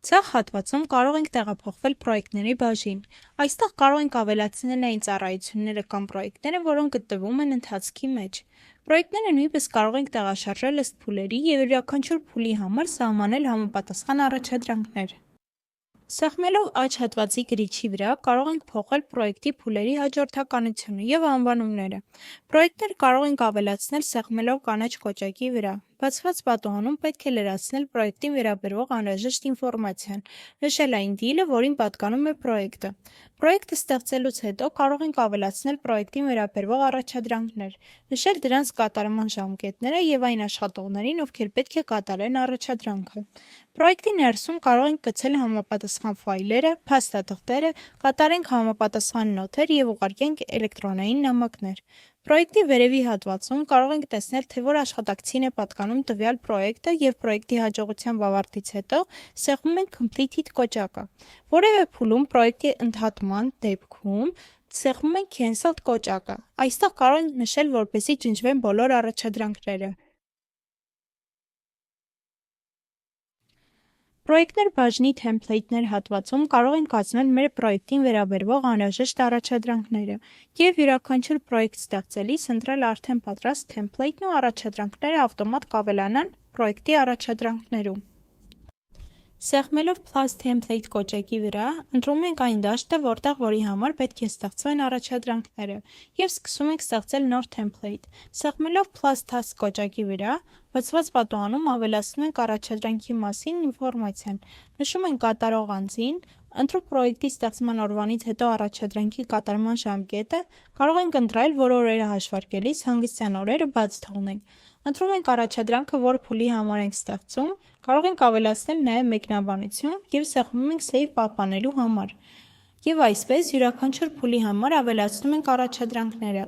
Ցախ հատվածում կարող ենք տեղափոխվել պրոյեկտների բաժին։ Այստեղ կարող ենք ավելացնել այն ծառայությունները կամ պրոյեկտները, որոնք գտնվում են ընթացքի մեջ։ Պրոյեկտները նույնպես կարող ենք տեղաշարժել ըստ փուլերի և յուրաքանչյուր փուլի համար սահմանել համապատասխան առաջադրանքներ։ Սեղմելով աջ հատվածի գրիչի վրա կարող ենք փոխել պրոյեկտի փուլերի հաջորդականությունը և անվանումները։ Պրոյեկտներ կարող ենք ավելացնել սեղմելով կանաչ կոճակի վրա։ Բացված պատուհանում պետք է լրացնել պրոյեկտին վերաբերող անհրաժեշտ ինֆորմացիան, նշել այն դիլը, որին պատկանում է պրոյեկտը։ Պրոյեկտը ստեղծելուց հետո կարող ենք ավելացնել պրոյեկտին վերաբերող առաջադրանքներ, նշել դրանց կատարման ժամկետները և այն աշխատողներին, ովքեր պետք է կատարեն առաջադրանքը։ Պրոյեկտի ներսում կարող ենք գցել համապատասխան ֆայլերը, փաստաթղթերը, կատարենք համապատասխան նոթեր և ուղարկենք էլեկտրոնային նամակներ։ Պրոյեկտի վերևի հատվածում կարող ենք տեսնել, թե որ աշխատակցին է պատկանում տվյալ պրոյեկտը և պրոյեկտի հաջողությամբ ավարտից հետո սեղմում ենք Completed կոճակը։ Որևէ փուլում պրոյեկտի ընդհատման դեպքում սեղմում ենք Cancelled կոճակը։ Այստեղ կարող ենք նշել, որպեսզի ջնջվեն բոլոր առաջադրանքները։ Պրոյեկտներ բաժնի Թեմփլեյթներ հատվածում կարող ենք կազմել մեր պրոյեկտին վերաբերող անհրաժեշտ առաջադրանքները և յուրաքանչյուր պրոյեկտ ստեղծելիս ընտրել արդեն պատրաստ թեմփլեյթն ու առաջադրանքները ավտոմատ կավելանան պրոյեկտի առաջադրանքներում։ Սեղմելով Plus Template կոճակի վրա, ընտրում ենք այն դաշտը, որի համար պետք է ստեղծվեն առաջադրանքները, և սկսում ենք ստեղծել նոր թեմփլեյթ։ Սեղմելով Plus Task կոճակի վրա, բացված պատուհանում ավելացնում ենք առաջադրանքի մասին ինֆորմացիան, նշում ենք կատարող անձին, ընտրում պրոյեկտի ստեղծման օրվանից հետո առաջադրանքի կատարման ժամկետը, կարող ենք ընտրել, որ օրերը հաշվարկելիս հանգստյան օրերը բաց թողնենք։ Ընտրում ենք առաջադրանքը, որ փուլի համար ենք ստեղծում, կարող ենք ավելացնել նաև մեկնաբանություն և սեղմում ենք Save պահպանելու համար։ Եվ այսպես յուրաքանչյուր փուլի համար ավելացնում ենք առաջադրանքները։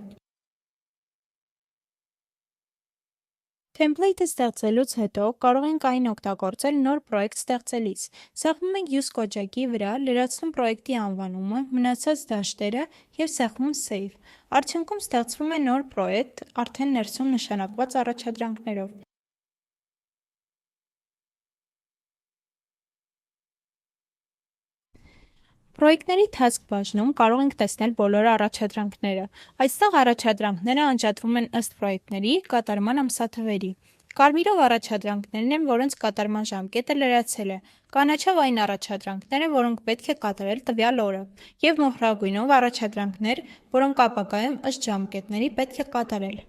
Թեմփլեյթը ստեղծելուց հետո կարող ենք այն օգտագործել նոր պրոյեկտ ստեղծելիս։ Սեղմում ենք Use կոճակի վրա, լրացնում պրոյեկտի անվանումը, մնացած դաշտերը և սեղմում Save։ Արդյունքում ստեղծվում է նոր պրոյեկտ, արդեն ներսում նշանակված առաջադրանքներով։ Պրոյեկտների Task բաժնում կարող ենք տեսնել բոլոր առաջադրանքները։ Այստեղ առաջադրանքները անջատվում են ըստ պրոյեկտների կատարման ամսաթվերի։ Կարմիրով առաջադրանքներն են, որոնց կատարման ժամկետը լրացել է, կանաչով այն առաջադրանքները, որոնք պետք է կատարել տվյալ օրը, և մոխրագույնով առաջադրանքներ, որոնք ապագայում ըստ ժամկետների պետք է կատարել։